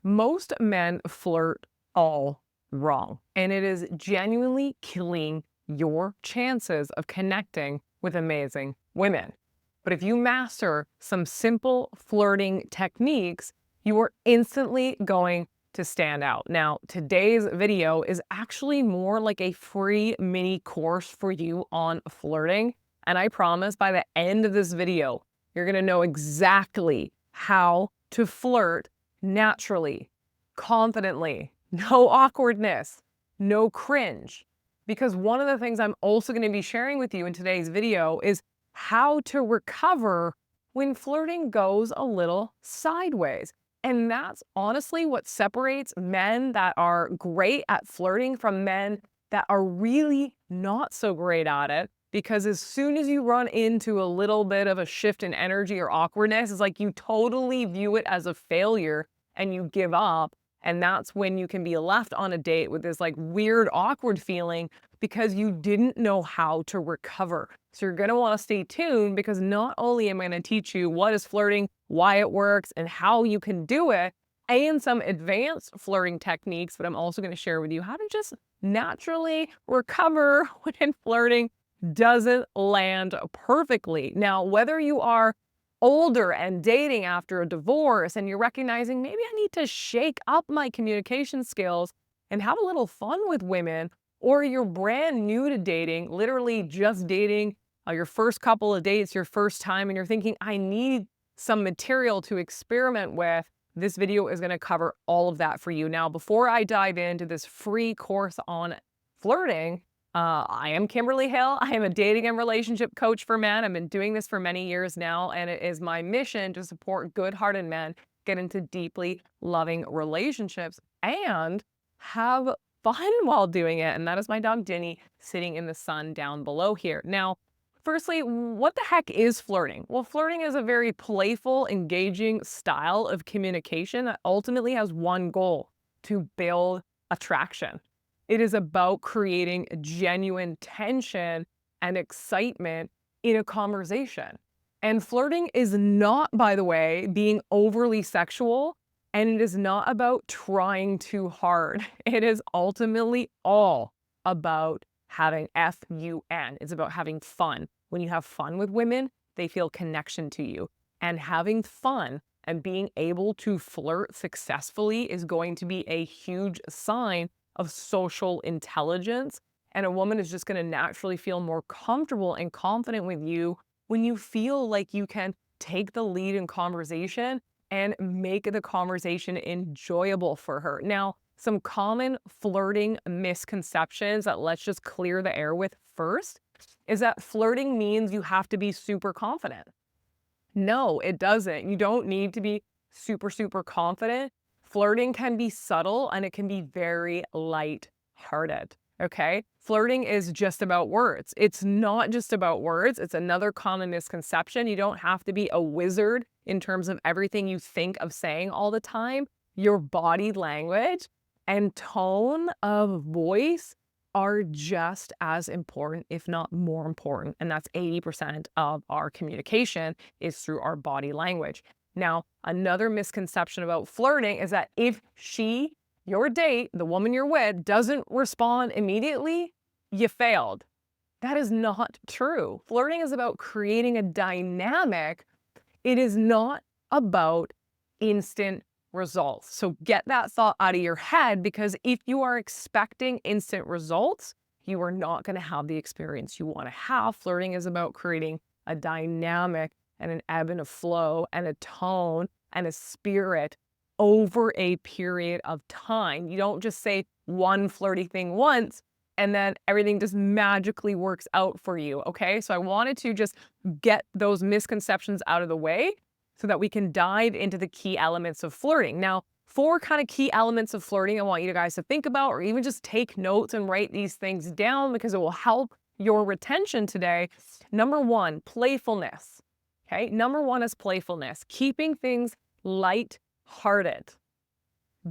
Most men flirt all wrong, and it is genuinely killing your chances of connecting with amazing women. But if you master some simple flirting techniques, you are instantly going to stand out. Now, today's video is actually more like a free mini course for you on flirting. And I promise by the end of this video, you're going to know exactly how to flirt naturally, confidently, no awkwardness, no cringe. Because one of the things I'm also going to be sharing with you in today's video is how to recover when flirting goes a little sideways. And that's honestly what separates men that are great at flirting from men that are really not so great at it. Because as soon as you run into a little bit of a shift in energy or awkwardness, it's like you totally view it as a failure and you give up. And that's when you can be left on a date with this like weird, awkward feeling because you didn't know how to recover. So you're going to want to stay tuned because not only am I going to teach you what is flirting, why it works, and how you can do it, and some advanced flirting techniques, but I'm also going to share with you how to just naturally recover when flirting doesn't land perfectly. Now, whether you are older and dating after a divorce and you're recognizing maybe I need to shake up my communication skills and have a little fun with women, or you're brand new to dating, literally just dating your first couple of dates, your first time, and you're thinking, I need some material to experiment with, this video is going to cover all of that for you. Now, before I dive into this free course on flirting, I am Kimberly Hill. I am a dating and relationship coach for men. I've been doing this for many years now, and it is my mission to support good-hearted men get into deeply loving relationships and have fun while doing it. And that is my dog, Dinny, sitting in the sun down below here. Now, firstly, what the heck is flirting? Well, flirting is a very playful, engaging style of communication that ultimately has one goal: to build attraction. It is about creating genuine tension and excitement in a conversation. And flirting is not, by the way, being overly sexual, and it is not about trying too hard. It is ultimately all about having fun. It's about having fun. When you have fun with women, they feel connection to you. And having fun and being able to flirt successfully is going to be a huge sign of social intelligence. And a woman is just going to naturally feel more comfortable and confident with you when you feel like you can take the lead in conversation and make the conversation enjoyable for her. Now, some common flirting misconceptions that let's just clear the air with first is that flirting means you have to be super confident. No, it doesn't. You don't need to be super, super confident. Flirting can be subtle and it can be very light-hearted, okay? Flirting is just about words. It's not just about words. It's another common misconception. You don't have to be a wizard in terms of everything you think of saying all the time. Your body language and tone of voice are just as important, if not more important. And that's 80% of our communication is through our body language. Now, another misconception about flirting is that if your date, the woman you're with, doesn't respond immediately, you failed. That is not true. Flirting is about creating a dynamic. It is not about instant results. So get that thought out of your head, because if you are expecting instant results, you are not going to have the experience you want to have. Flirting is about creating a dynamic and an ebb and a flow and a tone and a spirit over a period of time. You don't just say one flirty thing once and then everything just magically works out for you, okay? So I wanted to just get those misconceptions out of the way so that we can dive into the key elements of flirting. Now, 4 kind of key elements of flirting I want you guys to think about, or even just take notes and write these things down because it will help your retention today. Number 1, playfulness. Okay, number 1 is playfulness, keeping things light-hearted.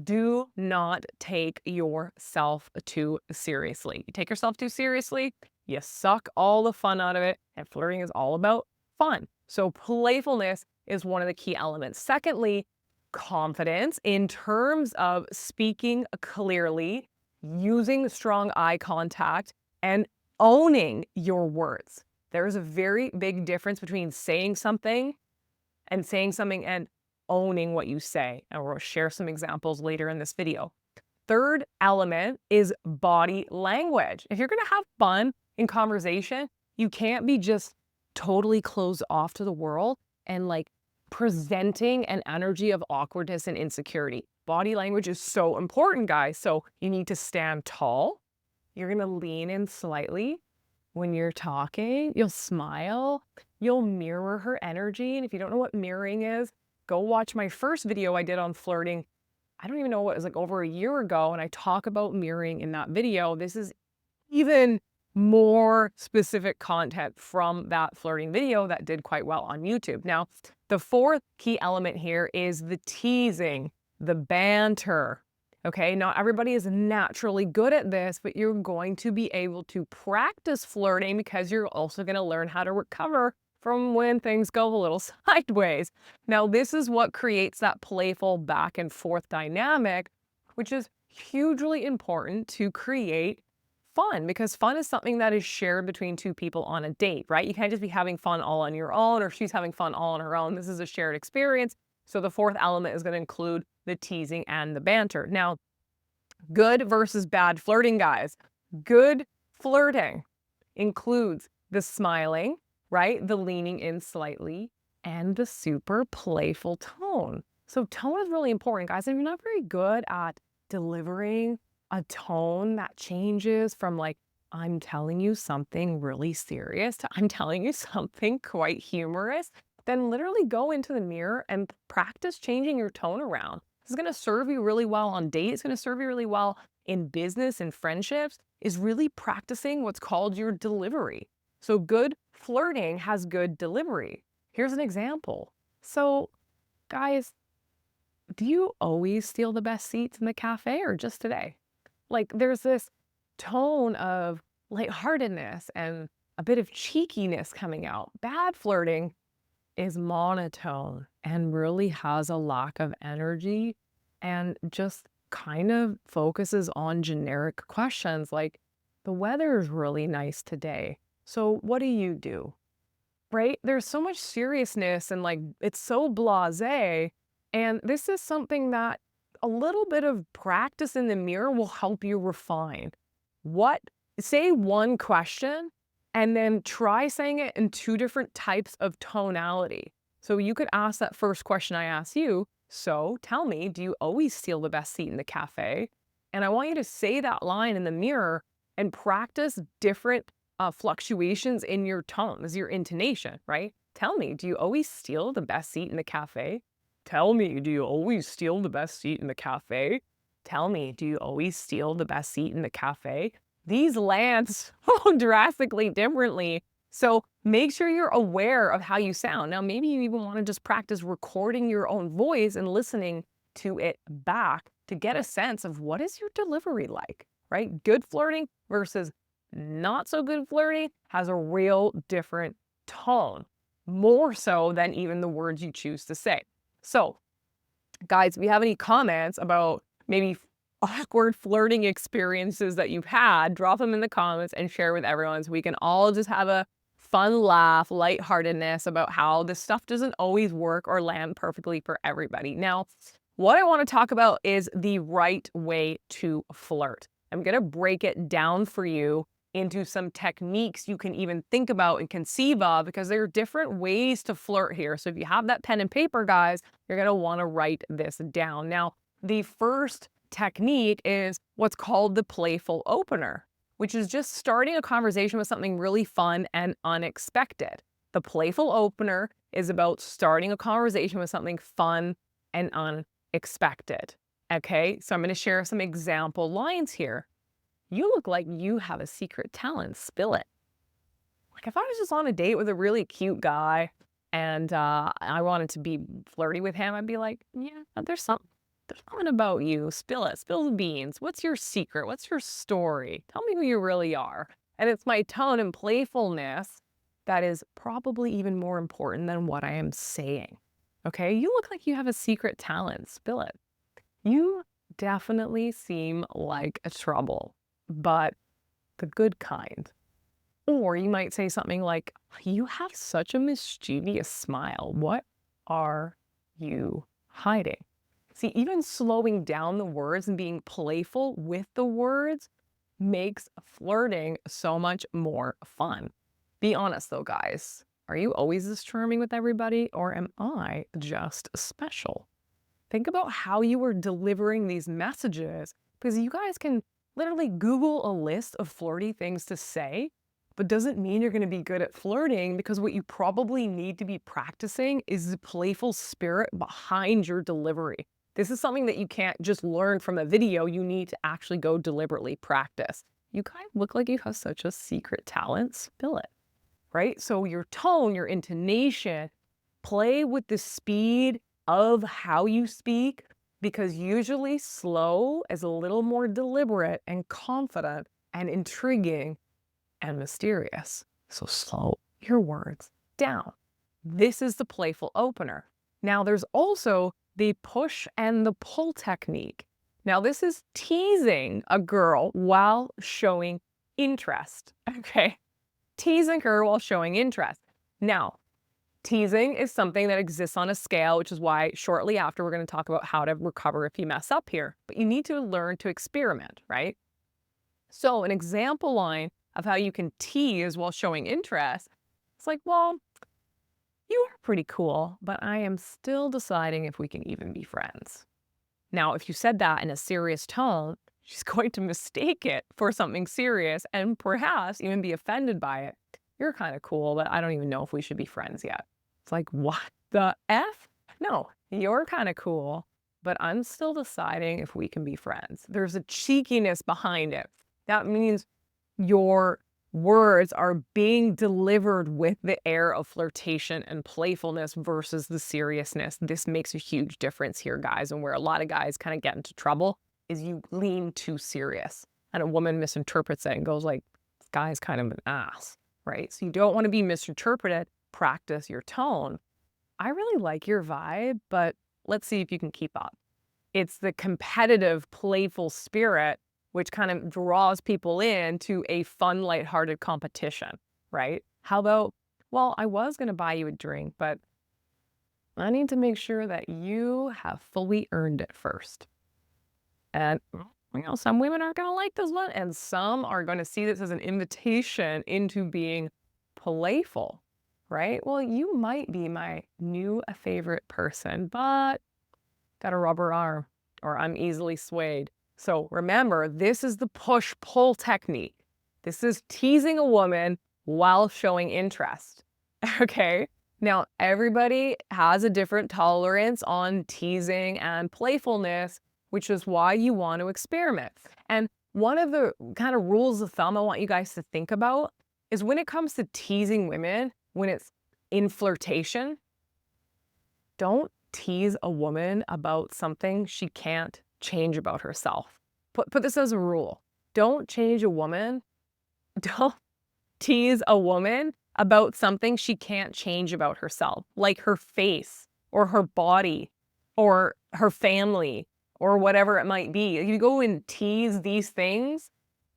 Do not take yourself too seriously. You take yourself too seriously, you suck all the fun out of it, and flirting is all about fun. So playfulness is one of the key elements. Secondly, confidence in terms of speaking clearly, using strong eye contact, and owning your words. There's a very big difference between saying something and owning what you say. And we'll share some examples later in this video. Third element is body language. If you're going to have fun in conversation, you can't be just totally closed off to the world and like presenting an energy of awkwardness and insecurity. Body language is so important, guys. So you need to stand tall. You're going to lean in slightly when you're talking. You'll smile. You'll mirror her energy. And if you don't know what mirroring is, go watch my first video I did on flirting. I don't even know what it was, like over a year ago. And I talk about mirroring in that video. This is even more specific content from that flirting video that did quite well on YouTube. Now, the fourth key element here is the teasing, the banter. Okay, not everybody is naturally good at this, but you're going to be able to practice flirting because you're also going to learn how to recover from when things go a little sideways. Now, this is what creates that playful back and forth dynamic, which is hugely important to create fun, because fun is something that is shared between two people on a date, right? You can't just be having fun all on your own, or she's having fun all on her own. This is a shared experience. So the fourth element is going to include the teasing and the banter. Now, good versus bad flirting, guys. Good flirting includes the smiling, right? The leaning in slightly, and the super playful tone. So tone is really important, guys. If you're not very good at delivering a tone that changes from like, I'm telling you something really serious to I'm telling you something quite humorous, then literally go into the mirror and practice changing your tone around. This is going to serve you really well on dates. It's going to serve you really well in business and friendships, is really practicing what's called your delivery. So good flirting has good delivery. Here's an example. So guys, do you always steal the best seats in the cafe or just today? Like there's this tone of lightheartedness and a bit of cheekiness coming out. Bad flirting is monotone and really has a lack of energy and just kind of focuses on generic questions like, the weather is really nice today, so what do you do? Right? There's so much seriousness and like it's so blasé. And this is something that a little bit of practice in the mirror will help you refine. Say one question and then try saying it in two different types of tonality. So you could ask that first question I asked you, so tell me, do you always steal the best seat in the cafe? And I want you to say that line in the mirror and practice different fluctuations in your tone, as your intonation, right? Tell me, do you always steal the best seat in the cafe? Tell me, do you always steal the best seat in the cafe? Tell me, do you always steal the best seat in the cafe? These land so drastically differently. So make sure you're aware of how you sound. Now, maybe you even want to just practice recording your own voice and listening to it back to get a sense of what is your delivery like, right? Good flirting versus not so good flirting has a real different tone, more so than even the words you choose to say. So, guys, if you have any comments about maybe awkward flirting experiences that you've had, drop them in the comments and share with everyone so we can all just have a fun laugh, lightheartedness about how this stuff doesn't always work or land perfectly for everybody. Now, what I want to talk about is the right way to flirt. I'm going to break it down for you into some techniques you can even think about and conceive of, because there are different ways to flirt here. So if you have that pen and paper, guys, you're going to want to write this down. Now, the first technique is what's called the playful opener, which is just starting a conversation with something really fun and unexpected. The playful opener is about starting a conversation with something fun and unexpected. Okay, so I'm going to share some example lines here. You look like you have a secret talent. Spill it. Like if I was just on a date with a really cute guy and I wanted to be flirty with him, I'd be like, yeah, there's something about you. Spill it. Spill the beans. What's your secret? What's your story? Tell me who you really are. And it's my tone and playfulness that is probably even more important than what I am saying. Okay, you look like you have a secret talent. Spill it. You definitely seem like a trouble, but the good kind. Or you might say something like, you have such a mischievous smile. What are you hiding? See, even slowing down the words and being playful with the words makes flirting so much more fun. Be honest though, guys. Are you always this charming with everybody, or am I just special? Think about how you were delivering these messages, because you guys can literally Google a list of flirty things to say, but doesn't mean you're going to be good at flirting, because what you probably need to be practicing is the playful spirit behind your delivery. This is something that you can't just learn from a video. You need to actually go deliberately practice. You guys look like you have such a secret talent. Spill it, right? So your tone, your intonation, play with the speed of how you speak, because usually slow is a little more deliberate and confident and intriguing and mysterious. So slow your words down. This is the playful opener. Now there's also the push and the pull technique. Now this is teasing a girl while showing interest. Okay. Teasing her while showing interest. Now, teasing is something that exists on a scale, which is why shortly after we're going to talk about how to recover if you mess up here. But you need to learn to experiment, right? So an example line of how you can tease while showing interest, it's like, well, you are pretty cool, but I am still deciding if we can even be friends. Now, if you said that in a serious tone, she's going to mistake it for something serious and perhaps even be offended by it. You're kind of cool, but I don't even know if we should be friends yet. It's like, what the F? No, you're kind of cool, but I'm still deciding if we can be friends. There's a cheekiness behind it. That means your words are being delivered with the air of flirtation and playfulness versus the seriousness. This makes a huge difference here, guys. And where a lot of guys kind of get into trouble is you lean too serious and a woman misinterprets it and goes like, this guy's kind of an ass, right? So you don't want to be misinterpreted. Practice your tone. I really like your vibe, but let's see if you can keep up. It's the competitive, playful spirit which kind of draws people in to a fun, lighthearted competition, right? How about, well, I was going to buy you a drink, but I need to make sure that you have fully earned it first. And, some women aren't going to like this one, and some are going to see this as an invitation into being playful, right? Well, you might be my new favorite person, but got a rubber arm, or I'm easily swayed. So remember, this is the push-pull technique. This is teasing a woman while showing interest, okay? Now, everybody has a different tolerance on teasing and playfulness, which is why you want to experiment. And one of the kind of rules of thumb I want you guys to think about is when it comes to teasing women, when it's in flirtation, don't tease a woman about something she can't change about herself. Put this as a rule. Don't tease a woman about something she can't change about herself, like her face or her body or her family or whatever it might be. If you go and tease these things,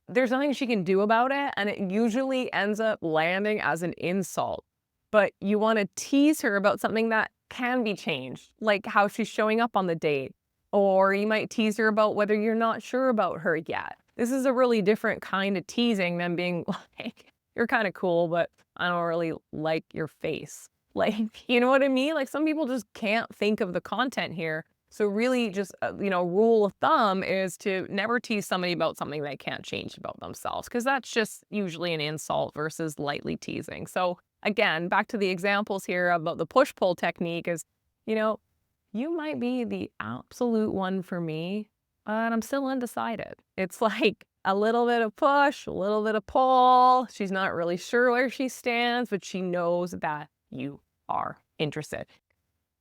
there's nothing she can do about it, and it usually ends up landing as an insult. But you want to tease her about something that can be changed, like how she's showing up on the date. Or you might tease her about whether you're not sure about her yet. This is a really different kind of teasing than being like, you're kind of cool, but I don't really like your face. Like, you know what I mean? Like some people just can't think of the content here. So really just, rule of thumb is to never tease somebody about something they can't change about themselves, because that's just usually an insult versus lightly teasing. So again, back to the examples here about the push-pull technique is, you might be the absolute one for me, but I'm still undecided. It's like a little bit of push, a little bit of pull. She's not really sure where she stands, but she knows that you are interested.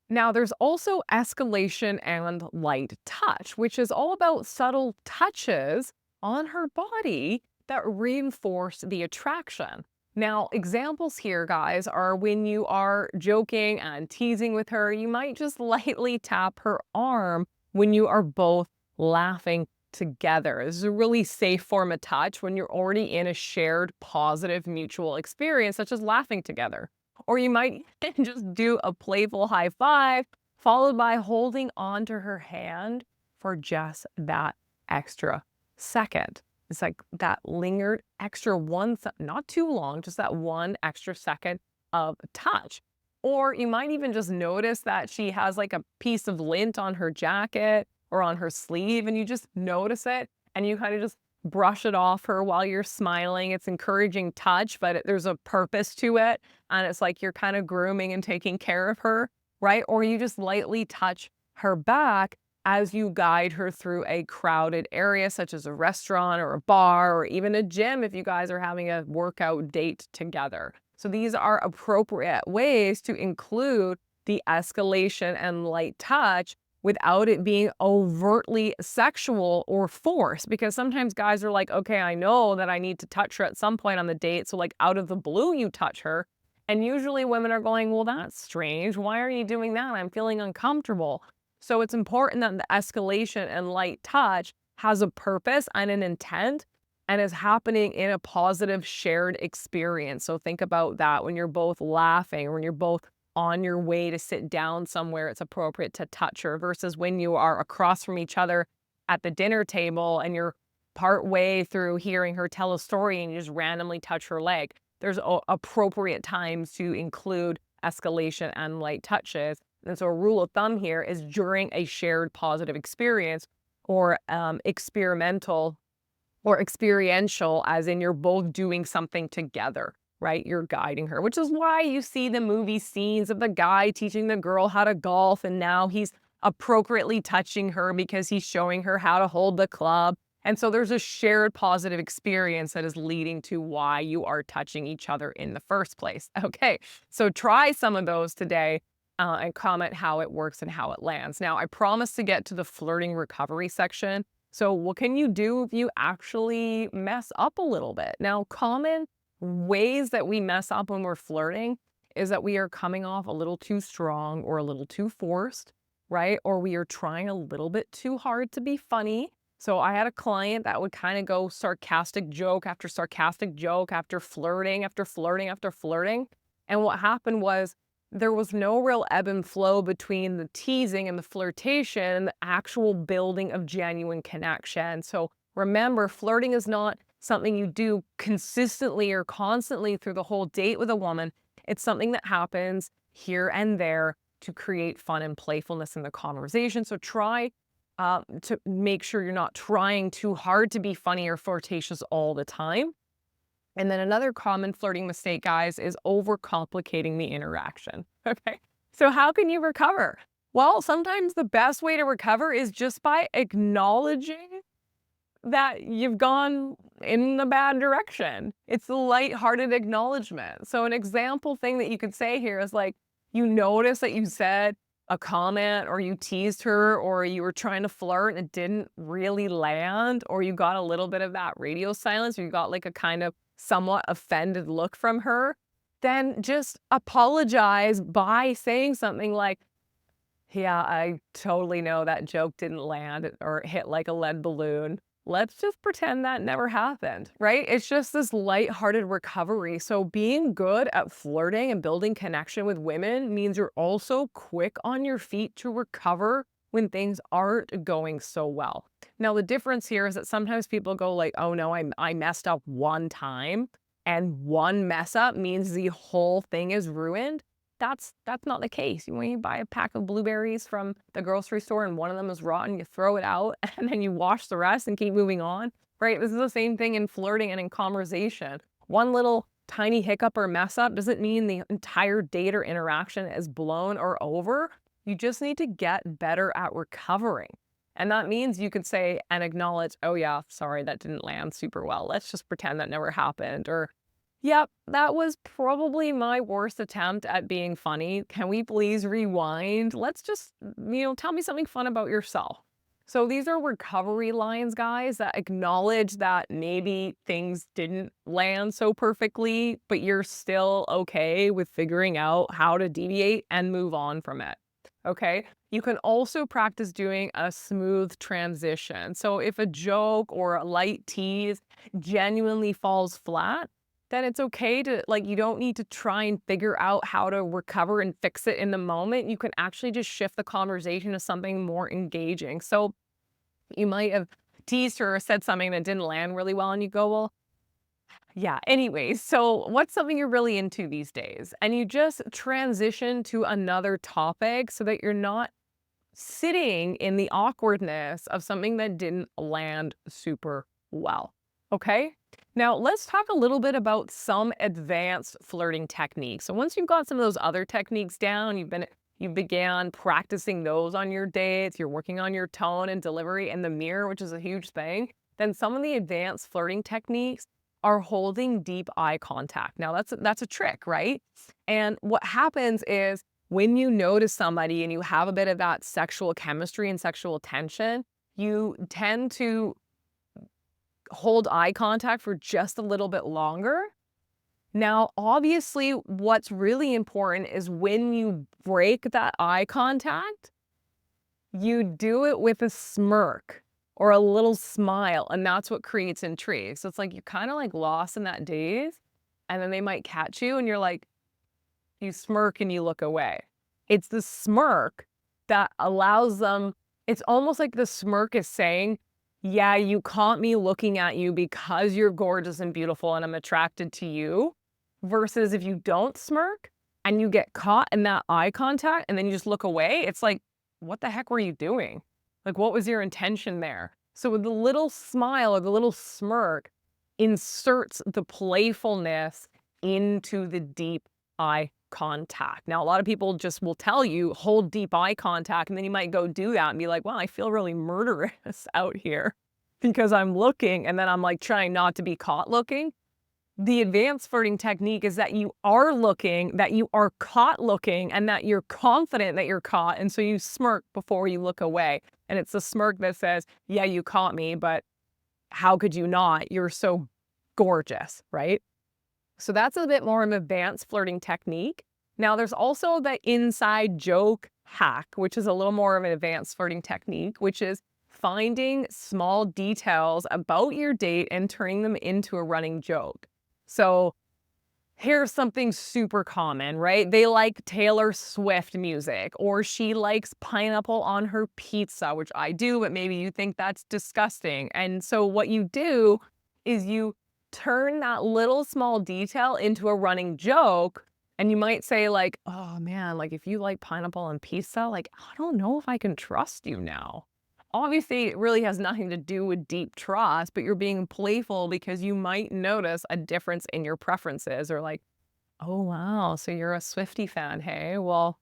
Now, there's also escalation and light touch, which is all about subtle touches on her body that reinforce the attraction. Now, examples here, guys, are when you are joking and teasing with her, you might just lightly tap her arm when you are both laughing together. This is a really safe form of touch when you're already in a shared positive mutual experience, such as laughing together. Or you might just do a playful high five, followed by holding onto her hand for just that extra second. It's like that lingered extra not too long, just that one extra second of touch. Or you might even just notice that she has like a piece of lint on her jacket or on her sleeve, and you just notice it and you kind of just brush it off her while you're smiling. It's encouraging touch, but there's a purpose to it. And it's like you're kind of grooming and taking care of her, right? Or you just lightly touch her back as you guide her through a crowded area, such as a restaurant or a bar or even a gym if you guys are having a workout date together. So these are appropriate ways to include the escalation and light touch without it being overtly sexual or forced. Because sometimes guys are like, okay, I know that I need to touch her at some point on the date. So like out of the blue, you touch her. And usually women are going, well, that's strange. Why are you doing that? I'm feeling uncomfortable. So it's important that the escalation and light touch has a purpose and an intent and is happening in a positive shared experience. So think about that when you're both laughing or when you're both on your way to sit down somewhere, it's appropriate to touch her versus when you are across from each other at the dinner table and you're part way through hearing her tell a story and you just randomly touch her leg. There's appropriate times to include escalation and light touches. And so a rule of thumb here is during a shared positive experience or experimental or experiential, as in you're both doing something together, right? You're guiding her, which is why you see the movie scenes of the guy teaching the girl how to golf, and now he's appropriately touching her because he's showing her how to hold the club. And so there's a shared positive experience that is leading to why you are touching each other in the first place. Okay, so try some of those today and comment how it works and how it lands. Now, I promise to get to the flirting recovery section. So what can you do if you actually mess up a little bit? Now, common ways that we mess up when we're flirting is that we are coming off a little too strong or a little too forced, right? Or we are trying a little bit too hard to be funny. So I had a client that would kind of go sarcastic joke after sarcastic joke after flirting, after flirting, after flirting. And what happened was there was no real ebb and flow between the teasing and the flirtation and the actual building of genuine connection. So remember, flirting is not something you do consistently or constantly through the whole date with a woman. It's something that happens here and there to create fun and playfulness in the conversation. So try to make sure you're not trying too hard to be funny or flirtatious all the time. And then another common flirting mistake, guys, is overcomplicating the interaction. Okay. So how can you recover? Well, sometimes the best way to recover is just by acknowledging that you've gone in the bad direction. It's the lighthearted acknowledgement. So an example thing that you could say here is like, you notice that you said a comment or you teased her or you were trying to flirt and it didn't really land, or you got a little bit of that radio silence, or you got like a kind of somewhat offended look from her, then just apologize by saying something like, yeah, I totally know that joke didn't land or hit like a lead balloon. Let's just pretend that never happened, right? It's just this lighthearted recovery. So being good at flirting and building connection with women means you're also quick on your feet to recover when things aren't going so well. Now, the difference here is that sometimes people go like, oh no, I messed up one time, and one mess up means the whole thing is ruined. That's not the case. When you buy a pack of blueberries from the grocery store and one of them is rotten, you throw it out and then you wash the rest and keep moving on, right? This is the same thing in flirting and in conversation. One little tiny hiccup or mess up doesn't mean the entire date or interaction is blown or over. You just need to get better at recovering. And that means you could say and acknowledge, oh yeah, sorry, that didn't land super well. Let's just pretend that never happened. Or, yep, that was probably my worst attempt at being funny. Can we please rewind? Let's just, tell me something fun about yourself. So these are recovery lines, guys, that acknowledge that maybe things didn't land so perfectly, but you're still okay with figuring out how to deviate and move on from it. Okay. You can also practice doing a smooth transition. So if a joke or a light tease genuinely falls flat, then it's okay to, like, you don't need to try and figure out how to recover and fix it in the moment. You can actually just shift the conversation to something more engaging. So you might have teased her or said something that didn't land really well, and you go, well, yeah, anyways, so what's something you're really into these days? And you just transition to another topic so that you're not sitting in the awkwardness of something that didn't land super well. Okay? Now, let's talk a little bit about some advanced flirting techniques. So once you've got some of those other techniques down, you began practicing those on your dates, you're working on your tone and delivery in the mirror, which is a huge thing, then some of the advanced flirting techniques are holding deep eye contact. Now, that's a trick, right? And what happens is when you notice somebody and you have a bit of that sexual chemistry and sexual tension, you tend to hold eye contact for just a little bit longer. Now, obviously, what's really important is when you break that eye contact, you do it with a smirk or a little smile, and that's what creates intrigue. So it's like you're kind of like lost in that daze, and then they might catch you, and you're like, you smirk and you look away. It's the smirk that allows them, it's almost like the smirk is saying, yeah, you caught me looking at you because you're gorgeous and beautiful and I'm attracted to you. Versus if you don't smirk and you get caught in that eye contact and then you just look away, it's like, what the heck were you doing? Like, what was your intention there? So with the little smile or the little smirk inserts the playfulness into the deep eye contact. Now, a lot of people just will tell you, hold deep eye contact, and then you might go do that and be like, well, I feel really murderous out here because I'm looking, and then I'm like trying not to be caught looking. The advanced flirting technique is that you are looking, that you are caught looking, and that you're confident that you're caught, and so you smirk before you look away. And it's a smirk that says, yeah, you caught me, but how could you not? You're so gorgeous, right? So that's a bit more of an advanced flirting technique. Now, there's also the inside joke hack, which is a little more of an advanced flirting technique, which is finding small details about your date and turning them into a running joke. So here's something super common, right? They like Taylor Swift music, or she likes pineapple on her pizza, which I do, but maybe you think that's disgusting. And so what you do is you turn that little small detail into a running joke. And you might say like, oh man, like if you like pineapple on pizza, like, I don't know if I can trust you now. Obviously, it really has nothing to do with deep trust, but you're being playful because you might notice a difference in your preferences, or like, oh, wow, so you're a Swiftie fan, hey? Well,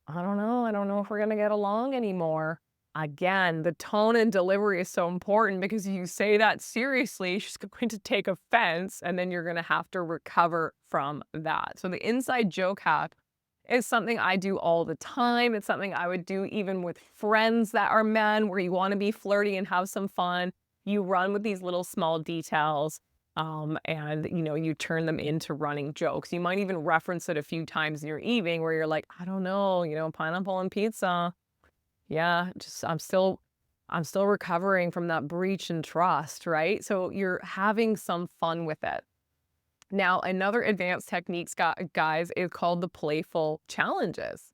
I don't know. I don't know if we're going to get along anymore. Again, the tone and delivery is so important because if you say that seriously, she's going to take offense and then you're going to have to recover from that. So the inside joke hack is something I do all the time. It's something I would do even with friends that are men, where you want to be flirty and have some fun. You run with these little small details, and you turn them into running jokes. You might even reference it a few times in your evening where you're like, I don't know, pineapple and pizza. Yeah, just I'm still recovering from that breach in trust, right? So you're having some fun with it. Now, another advanced techniques, guys, is called the playful challenges.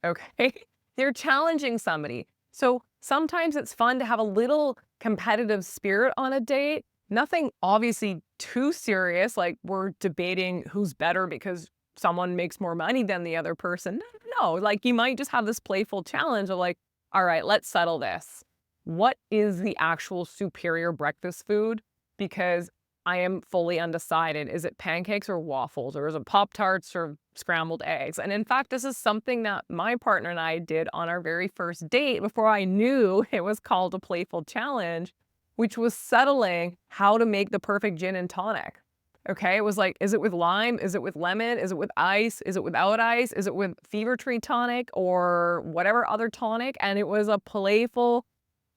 Okay? They're challenging somebody. So sometimes it's fun to have a little competitive spirit on a date. Nothing obviously too serious, like we're debating who's better because someone makes more money than the other person. No, like you might just have this playful challenge of like, all right, let's settle this. What is the actual superior breakfast food? Because I am fully undecided. Is it pancakes or waffles, or is it Pop-Tarts or scrambled eggs? And in fact, this is something that my partner and I did on our very first date before I knew it was called a playful challenge, which was settling how to make the perfect gin and tonic. Okay, it was like, is it with lime? Is it with lemon? Is it with ice? Is it without ice? Is it with Fever Tree tonic or whatever other tonic? And it was a playful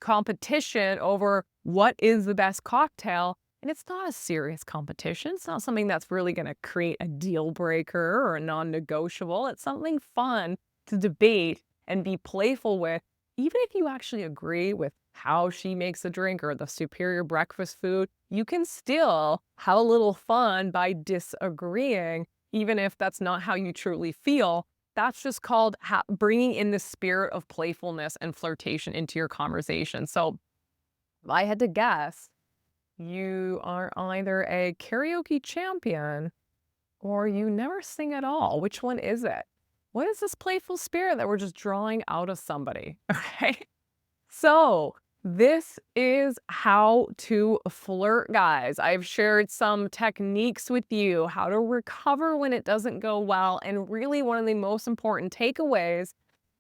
competition over what is the best cocktail. And it's not a serious competition. It's not something that's really going to create a deal breaker or a non-negotiable. It's something fun to debate and be playful with, even if you actually agree with how she makes the drink or the superior breakfast food. You can still have a little fun by disagreeing, even if that's not how you truly feel. That's just called bringing in the spirit of playfulness and flirtation into your conversation. So if I had to guess, you are either a karaoke champion or you never sing at all. Which one is it? What is this playful spirit that we're just drawing out of somebody? Okay. So this is how to flirt, guys. I've shared some techniques with you, how to recover when it doesn't go well. And really, one of the most important takeaways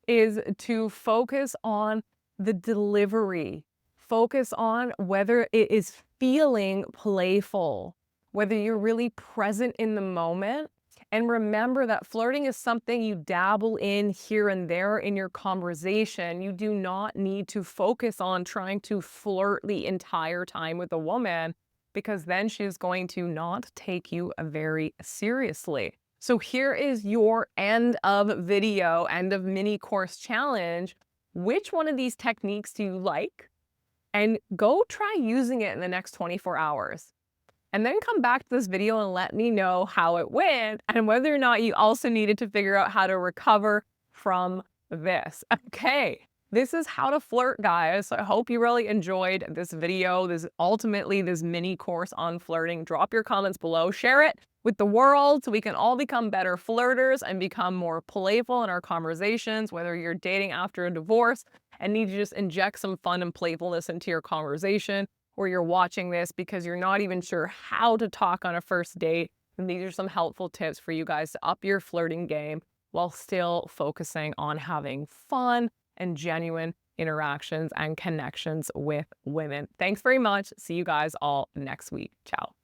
is to focus on the delivery. Focus on whether it is feeling playful, whether you're really present in the moment. And remember that flirting is something you dabble in here and there in your conversation. You do not need to focus on trying to flirt the entire time with a woman, because then she's going to not take you very seriously. So here is your end of video, end of mini course challenge. Which one of these techniques do you like? And go try using it in the next 24 hours. And then come back to this video and let me know how it went and whether or not you also needed to figure out how to recover from this. Okay, this is how to flirt, guys. So I hope you really enjoyed this video, this mini course on flirting. Drop your comments below, share it with the world so we can all become better flirters and become more playful in our conversations, whether you're dating after a divorce and need to just inject some fun and playfulness into your conversation, or you're watching this because you're not even sure how to talk on a first date. And these are some helpful tips for you guys to up your flirting game while still focusing on having fun and genuine interactions and connections with women. Thanks very much. See you guys all next week. Ciao.